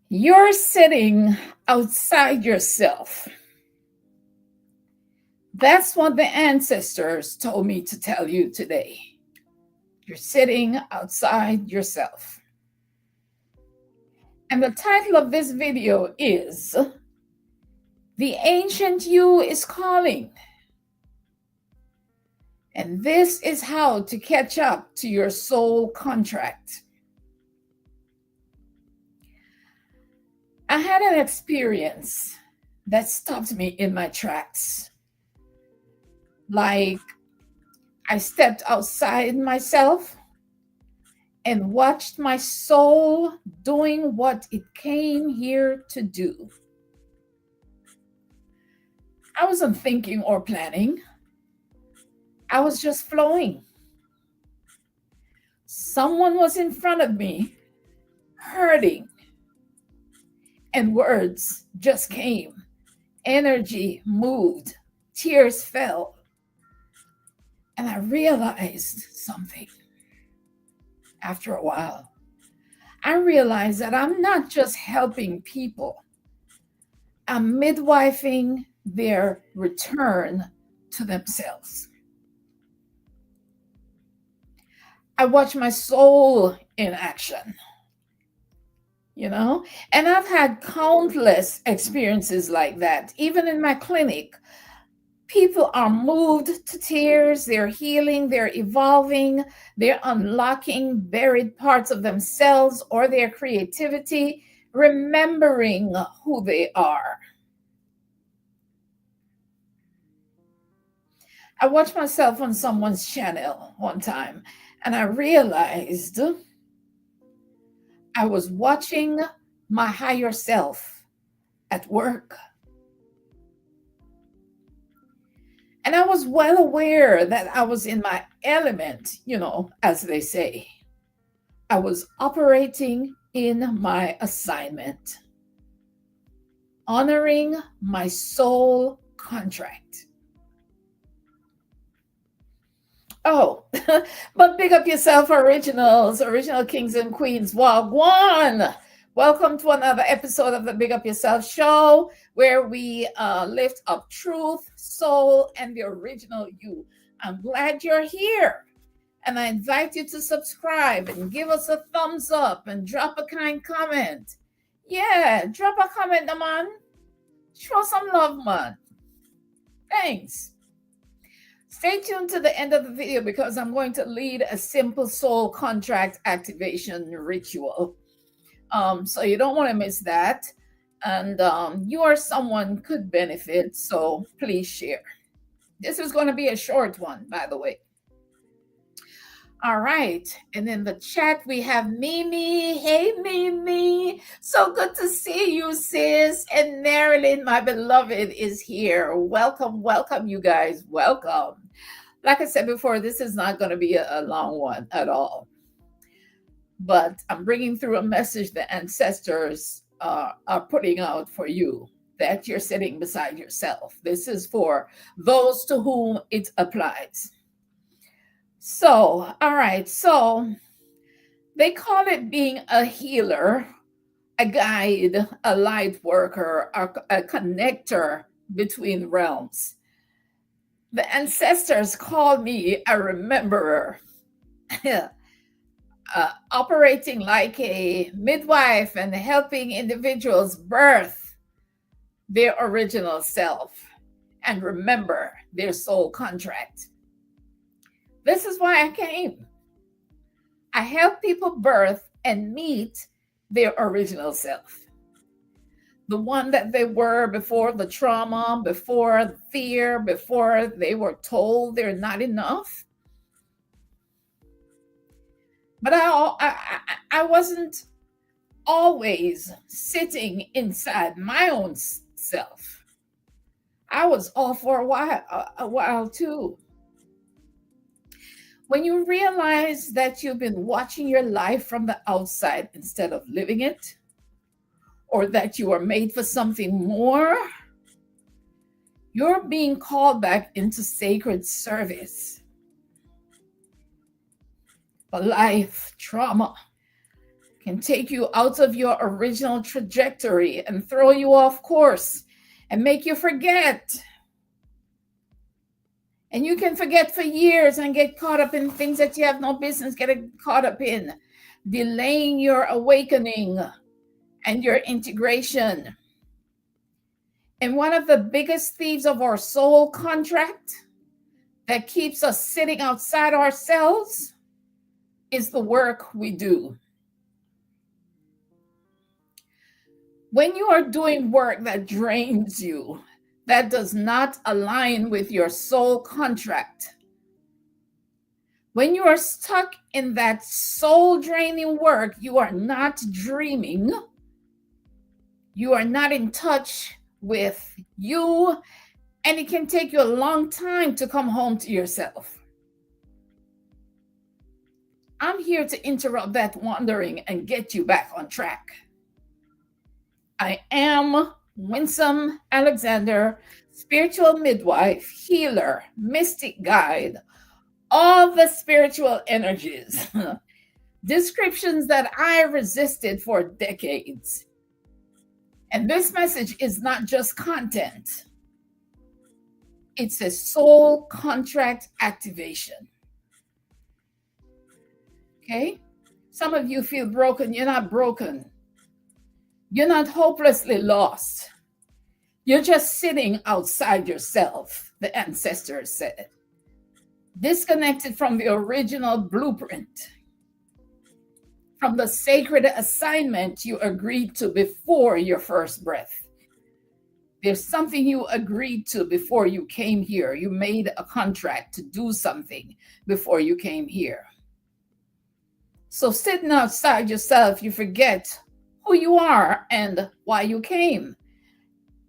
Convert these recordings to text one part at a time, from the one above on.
You're sitting outside yourself. That's what the ancestors told me to tell you today. You're sitting outside yourself. And the title of this video is The Ancient You is Calling. And this is how to catch up to your soul contract. I had an experience that stopped me in my tracks. Like I stepped outside myself and watched my soul doing what it came here to do. I wasn't thinking or planning. I was just flowing. Someone was in front of me, hurting, and words just came. Energy moved, tears fell, and I realized something. After a while, I realized that I'm not just helping people, I'm midwifing their return to themselves. I watch my soul in action, and I've had countless experiences like that. Even in my clinic, people are moved to tears, they're healing, they're evolving, they're unlocking buried parts of themselves or their creativity, remembering who they are. I watched myself on someone's channel one time, and I realized I was watching my higher self at work. And I was well aware that I was in my element, as they say. I was operating in my assignment, honoring my soul contract. Oh, but big up yourself, original kings and queens. Wagwan. Welcome to another episode of the Big Up Yourself show, where we lift up truth, soul, and the original you. I'm glad you're here. And I invite you to subscribe and give us a thumbs up and drop a kind comment. Yeah, drop a comment, man. Show some love, man. Thanks. Stay tuned to the end of the video because I'm going to lead a simple soul contract activation ritual. So you don't want to miss that. And you or someone could benefit, so please share. This is going to be a short one, by the way. All right. And in the chat, we have Mimi. Hey, Mimi. So good to see you, sis. And Marilyn, my beloved, is here. Welcome, you guys. Welcome. Like I said before, this is not going to be a long one at all. But I'm bringing through a message the ancestors are putting out for you, that you're sitting beside yourself. This is for those to whom it applies. So, all right. So they call it being a healer, a guide, a light worker, a connector between realms. The ancestors call me a rememberer. Operating like a midwife and helping individuals birth their original self and remember their soul contract. This is why I came. I help people birth and meet their original self. The one that they were before the trauma, before the fear, before they were told they're not enough. But I wasn't always sitting inside my own self. I was off for a while too. When you realize that you've been watching your life from the outside instead of living it, or that you are made for something more, you're being called back into sacred service. For life, trauma can take you out of your original trajectory and throw you off course and make you forget. And you can forget for years and get caught up in things that you have no business getting caught up in, delaying your awakening and your integration. And one of the biggest thieves of our soul contract that keeps us sitting outside ourselves is the work we do. When you are doing work that drains you, that does not align with your soul contract, when you are stuck in that soul draining work, you are not dreaming. You are not in touch with you, and it can take you a long time to come home to yourself. I'm here to interrupt that wandering and get you back on track. I am Winsome Alexander, spiritual midwife, healer, mystic guide, all the spiritual energies, descriptions that I resisted for decades. And this message is not just content. It's a soul contract activation. Okay? Some of you feel broken. You're not broken. You're not hopelessly lost. You're just sitting outside yourself, the ancestors said. Disconnected from the original blueprint, from the sacred assignment you agreed to before your first breath. There's something you agreed to before you came here. You made a contract to do something before you came here. So sitting outside yourself, you forget who you are and why you came.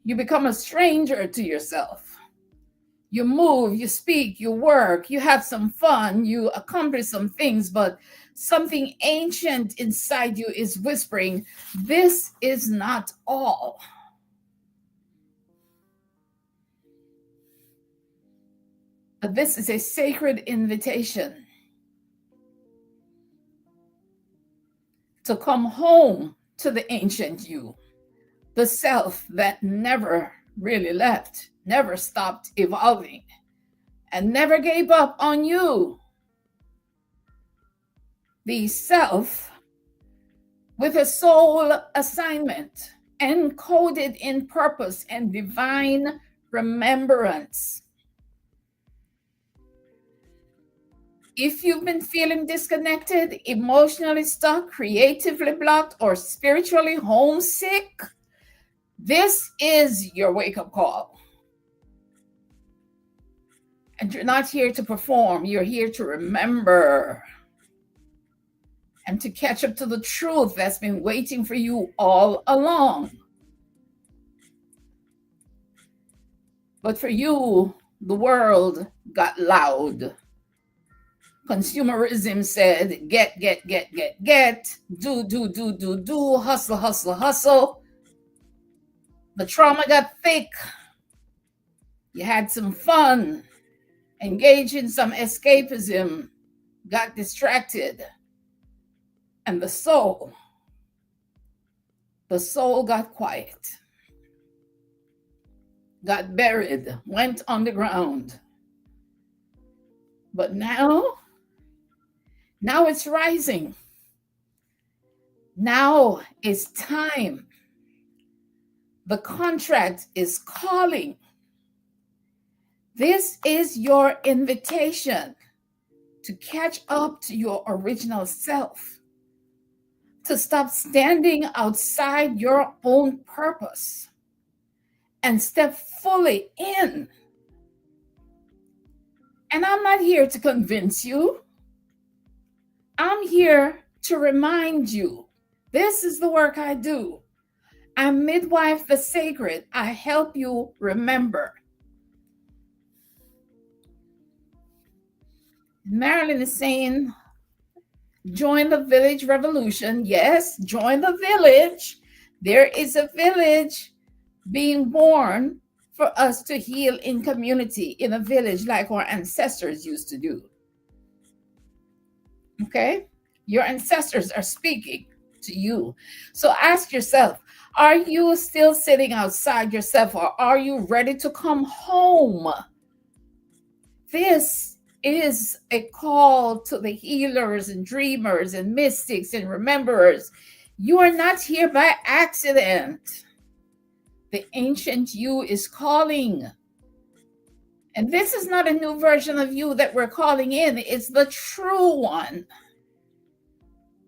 You become a stranger to yourself. You move, you speak, you work, you have some fun, you accomplish some things, but something ancient inside you is whispering, this is not all. But this is a sacred invitation to come home to the ancient you, the self that never really left, never stopped evolving, and never gave up on you. The self with a soul assignment, encoded in purpose and divine remembrance. If you've been feeling disconnected, emotionally stuck, creatively blocked, or spiritually homesick, this is your wake-up call. And you're not here to perform, you're here to remember and to catch up to the truth that's been waiting for you all along. But for you, the world got loud. Consumerism said, get, do, hustle. The trauma got thick. You had some fun, engaged in some escapism, got distracted. And the soul got quiet, got buried, went underground. But now it's rising. Now it's time. The contract is calling. This is your invitation to catch up to your original self, to stop standing outside your own purpose and step fully in. And I'm not here to convince you. I'm here to remind you, this is the work I do. I midwife the sacred. I help you remember. Marilyn is saying, join the village revolution. Yes, join the village. There is a village being born for us to heal in community, in a village like our ancestors used to do. Okay? Your ancestors are speaking. to you. So ask yourself, are you still sitting outside yourself, or are you ready to come home? This is a call to the healers and dreamers and mystics and rememberers. You are not here by accident. The ancient you is calling. And this is not a new version of you that we're calling in. It's the true one.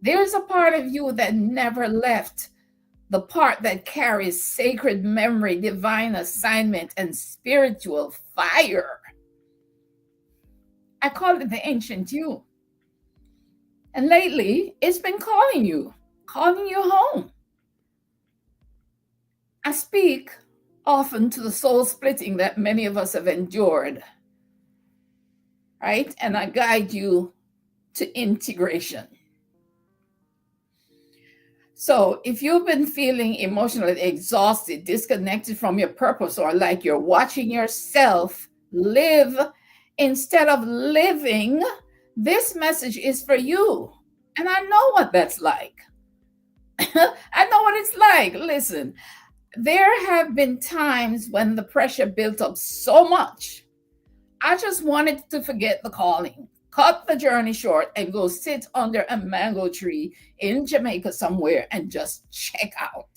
There's a part of you that never left, the part that carries sacred memory, divine assignment, and spiritual fire. I call it the ancient you. And lately, it's been calling you home. I speak often to the soul splitting that many of us have endured, right? And I guide you to integration. So if you've been feeling emotionally exhausted, disconnected from your purpose, or like you're watching yourself live instead of living, this message is for you. And I know what that's like. I know what it's like. Listen, there have been times when the pressure built up so much, I just wanted to forget the calling, cut the journey short, and go sit under a mango tree in Jamaica somewhere and just check out.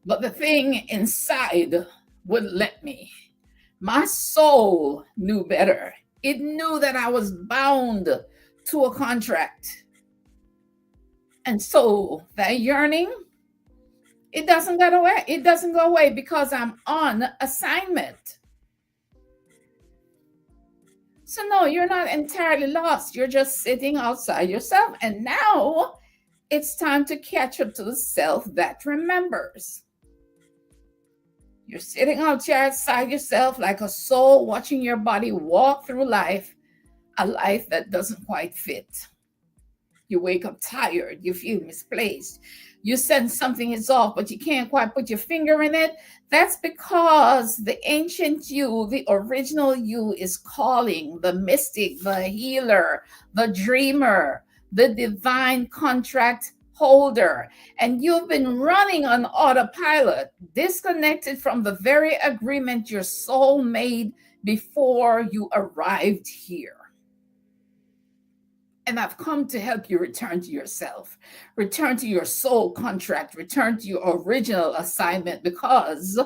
But the thing inside wouldn't let me. My soul knew better. It knew that I was bound to a contract. And so that yearning, it doesn't go away. It doesn't go away because I'm on assignment. So no, you're not entirely lost. You're just sitting outside yourself. And now it's time to catch up to the self that remembers. You're sitting outside yourself like a soul watching your body walk through life, a life that doesn't quite fit. You wake up tired, you feel misplaced. You sense something is off, but you can't quite put your finger in it. That's because the ancient you, the original you, is calling, the mystic, the healer, the dreamer, the divine contract holder. And you've been running on autopilot, disconnected from the very agreement your soul made before you arrived here. And I've come to help you return to yourself, return to your soul contract, return to your original assignment, because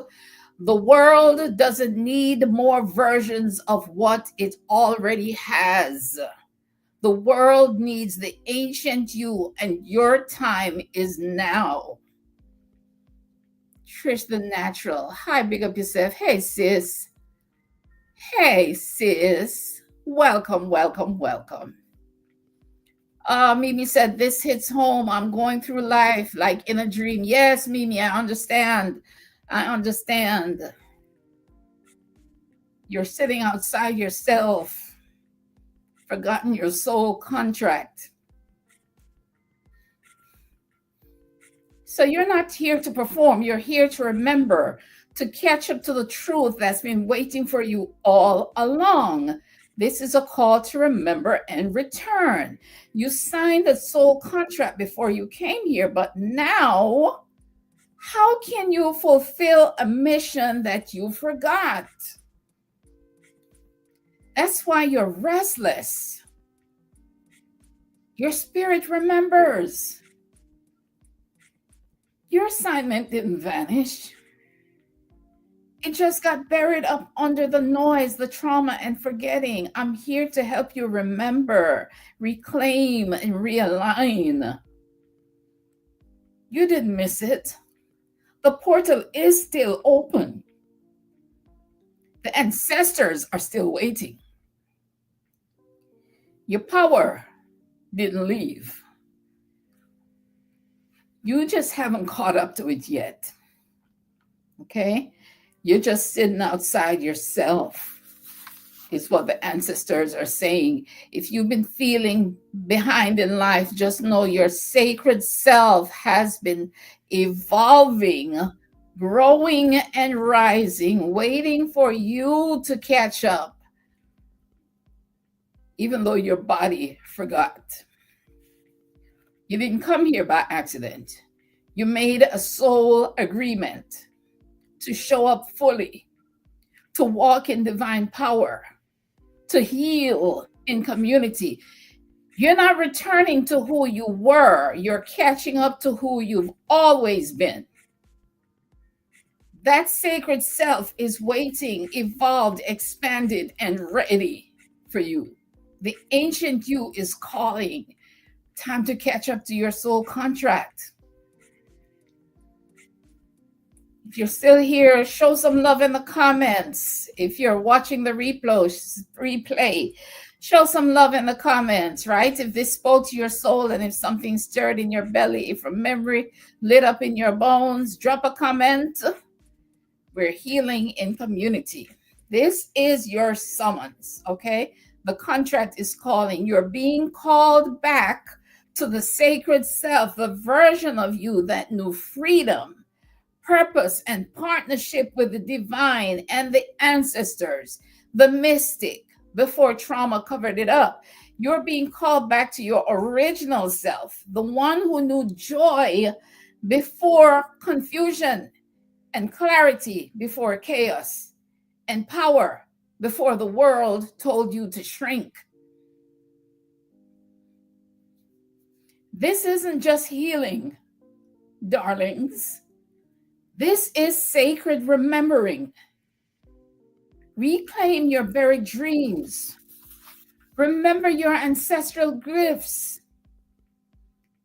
the world doesn't need more versions of what it already has. The world needs the ancient you, and your time is now. Trish the Natural. Hi, big up yourself. Hey, sis. Hey, sis. Welcome, welcome, welcome. Mimi said, this hits home. I'm going through life like in a dream. Yes, Mimi, I understand. I understand. You're sitting outside yourself, forgotten your soul contract. So you're not here to perform. You're here to remember, to catch up to the truth that's been waiting for you all along. This is a call to remember and return. You signed a soul contract before you came here, but now, how can you fulfill a mission that you forgot? That's why you're restless. Your spirit remembers. Your assignment didn't vanish. It just got buried up under the noise, the trauma, and forgetting. I'm here to help you remember, reclaim, and realign. You didn't miss it. The portal is still open. The ancestors are still waiting. Your power didn't leave. You just haven't caught up to it yet. Okay? You're just sitting outside yourself, is what the ancestors are saying. If you've been feeling behind in life, just know your sacred self has been evolving, growing, and rising, waiting for you to catch up, even though your body forgot. You didn't come here by accident. You made a soul agreement to show up fully, to walk in divine power, to heal in community. You're not returning to who you were. You're catching up to who you've always been. That sacred self is waiting, evolved, expanded, and ready for you. The ancient you is calling. Time to catch up to your soul contract. If you're still here, show some love in the comments. If you're watching the replay, show some love in the comments, right? If this spoke to your soul and if something stirred in your belly, if a memory lit up in your bones, drop a comment. We're healing in community. This is your summons, okay? The contract is calling. You're being called back to the sacred self, the version of you that knew freedom, purpose, and partnership with the divine and the ancestors, the mystic, before trauma covered it up. You're being called back to your original self, the one who knew joy before confusion, and clarity before chaos, and power before the world told you to shrink. This isn't just healing, darlings. This is sacred remembering. Reclaim your buried dreams. Remember your ancestral gifts.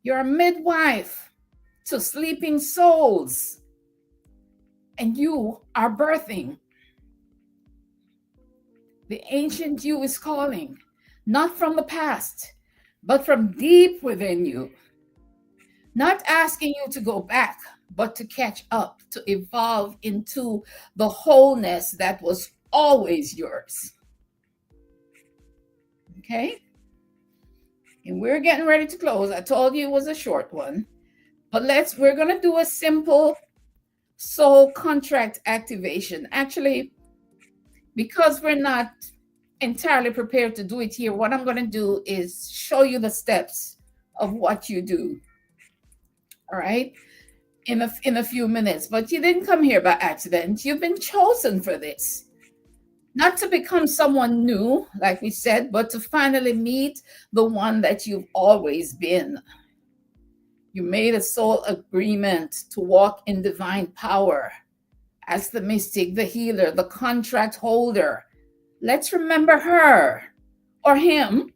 You're a midwife to sleeping souls. And you are birthing. The ancient you is calling, not from the past, but from deep within you. Not asking you to go back, but to catch up, to evolve into the wholeness that was always yours. Okay? And we're getting ready to close. I told you it was a short one, but we're going to do a simple soul contract activation. Actually, because we're not entirely prepared to do it here, what I'm going to do is show you the steps of what you do. All right, in a few minutes. But you didn't come here by accident. You've been chosen for this. Not to become someone new, like we said, but to finally meet the one that you've always been. You made a soul agreement to walk in divine power as the mystic, the healer, the contract holder. Let's remember her or him,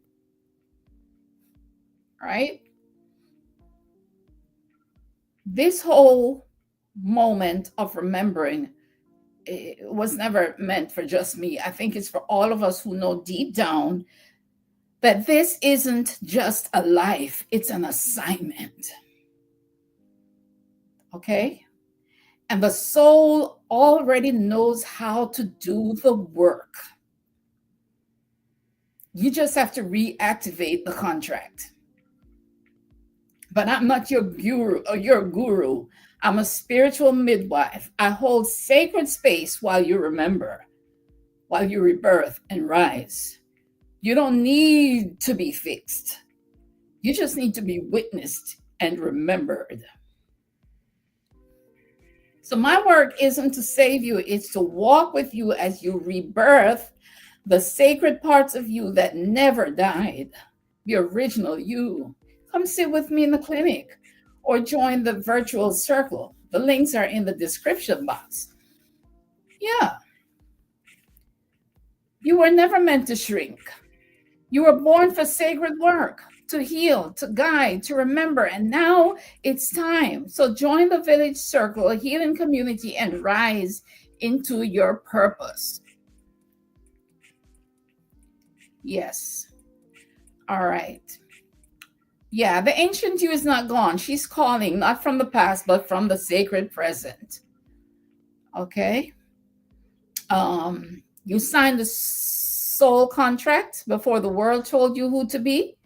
right? This whole moment of remembering, it was never meant for just me. I think it's for all of us who know deep down that this isn't just a life, it's an assignment. Okay? And the soul already knows how to do the work. You just have to reactivate the contract. But I'm not your guru. I'm a spiritual midwife. I hold sacred space while you remember, while you rebirth and rise. You don't need to be fixed. You just need to be witnessed and remembered. So my work isn't to save you, it's to walk with you as you rebirth the sacred parts of you that never died, the original you. Come sit with me in the clinic or join the virtual circle. The links are in the description box. Yeah. You were never meant to shrink. You were born for sacred work, to heal, to guide, to remember, and now it's time. So join the village circle, a healing community, and rise into your purpose. Yes. All right. Yeah, the ancient you is not gone. She's calling, not from the past, but from the sacred present. Okay. You signed the soul contract before the world told you who to be.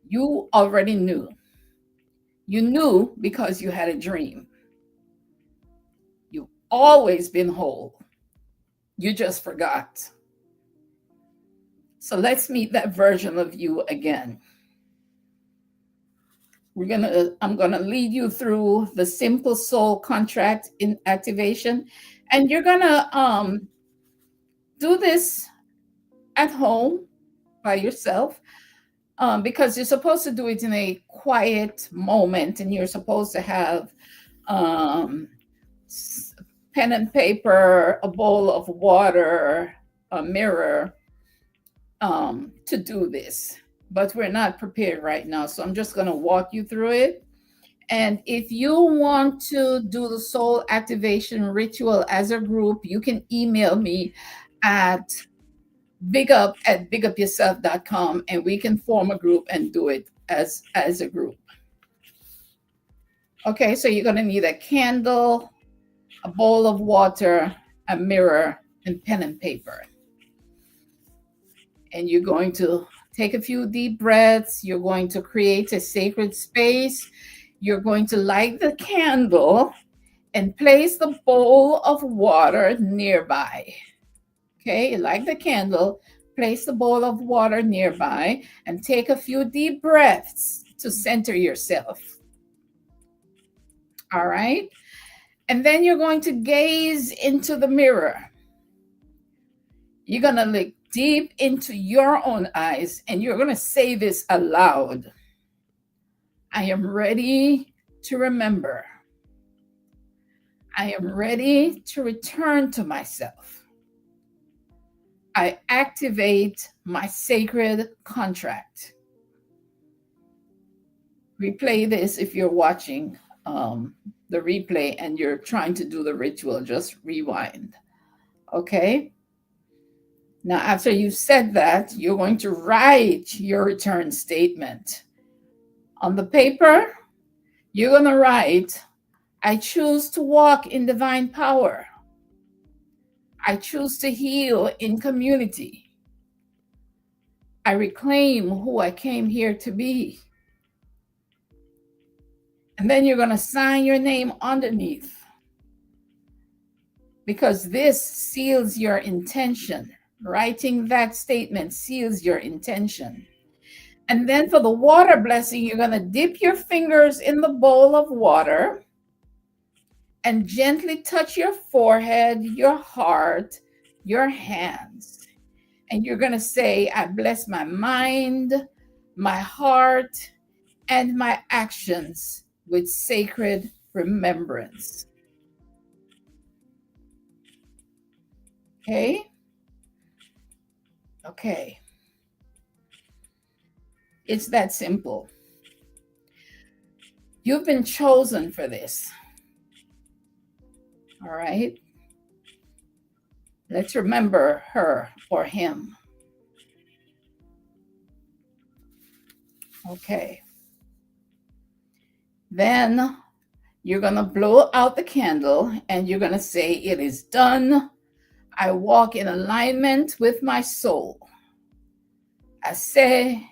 You already knew. You knew because you had a dream. You've always been whole. You just forgot. So let's meet that version of you again. I'm gonna lead you through the simple soul contract in activation, and you're gonna do this at home by yourself, because you're supposed to do it in a quiet moment, and you're supposed to have um, pen and paper, a bowl of water, a mirror, to do this. But we're not prepared right now, so I'm just going to walk you through it. And if you want to do the soul activation ritual as a group, you can email me at bigupyourself.com, and we can form a group and do it as a group. Okay, so you're going to need a candle, a bowl of water, a mirror, and pen and paper. And you're going to take a few deep breaths. You're going to create a sacred space. You're going to light the candle and place the bowl of water nearby. Okay, light the candle, place the bowl of water nearby, and take a few deep breaths to center yourself. All right. And then you're going to gaze into the mirror. You're going to look deep into your own eyes, and you're going to say this aloud. I am ready to remember. I am ready to return to myself. I activate my sacred contract. Replay this if you're watching the replay and you're trying to do the ritual. Just rewind. Okay? Now, after you've said that, you're going to write your return statement. On the paper, you're going to write, I choose to walk in divine power. I choose to heal in community. I reclaim who I came here to be. And then you're going to sign your name underneath, because this seals your intention. Writing that statement seals your intention. And then for the water blessing, you're going to dip your fingers in the bowl of water and gently touch your forehead, your heart, your hands. And you're going to say, I bless my mind, my heart, and my actions with sacred remembrance. Okay? Okay. It's that simple. You've been chosen for this. All right? Let's remember her or him. Okay. Then you're going to blow out the candle and you're going to say, it is done. I walk in alignment with my soul. I say,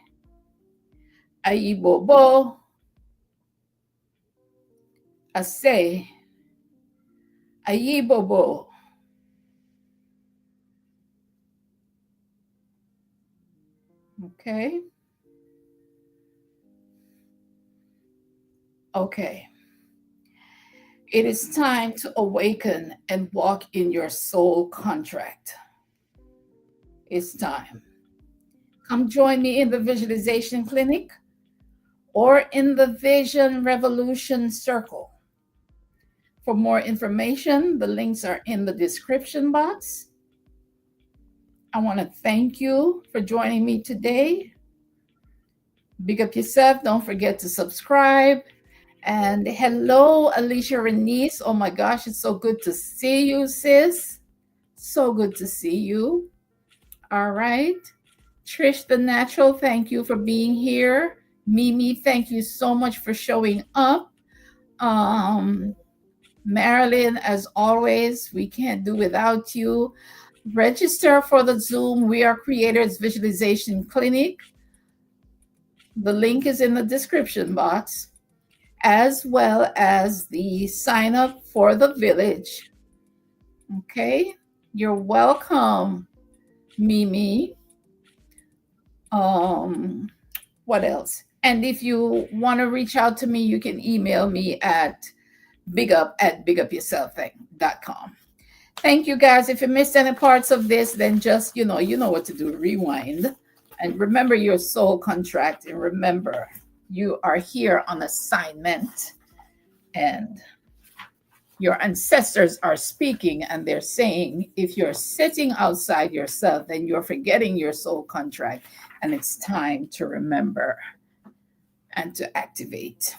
Ayibobo. I say, Ayibobo. Okay. Okay. It is time to awaken and walk in your soul contract. It's time. Come join me in the visualization clinic or in the Vision Revolution Circle. For more information, the links are in the description box. I want to thank you for joining me today. Big up yourself. Don't forget to subscribe. And hello, Alicia Renice. Oh my gosh, it's so good to see you, sis. So good to see you. All right. Trish the Natural, thank you for being here. Mimi, thank you so much for showing up. Marilyn, as always, we can't do without you. Register for the Zoom We Are Creators Visualization Clinic. The link is in the description box, as well as the sign up for the village. Okay, you're welcome, Mimi. What else? And if you want to reach out to me, you can email me at bigup@bigupyourself.com. Thank you guys. If you missed any parts of this, then just, you know what to do. Rewind. And remember your soul contract. And remember, you are here on assignment. And your ancestors are speaking, and they're saying, if you're sitting outside yourself, then you're forgetting your soul contract. And it's time to remember and to activate.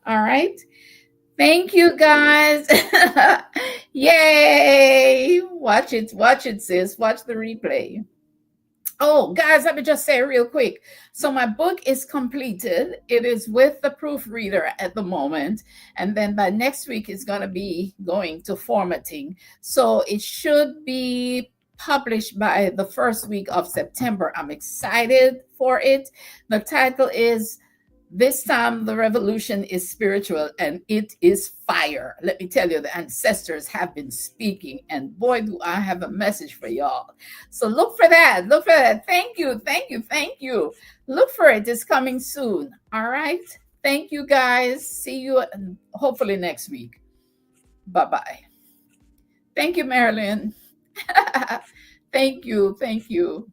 All right. Thank you guys. Yay. Watch it, sis. Watch the replay. Oh, guys, let me just say real quick. So, my book is completed. It is with the proofreader at the moment. And then by next week, it's going to be going to formatting. So, it should be published by the first week of September. I'm excited for it. The title is This Time the Revolution is Spiritual, and it is fire. Let me tell you, the ancestors have been speaking, and boy, do I have a message for y'all. So look for that. Look for that. Thank you. Thank you. Thank you. Look for it. It's coming soon. All right. Thank you, guys. See you hopefully next week. Bye-bye. Thank you, Marilyn. Thank you. Thank you.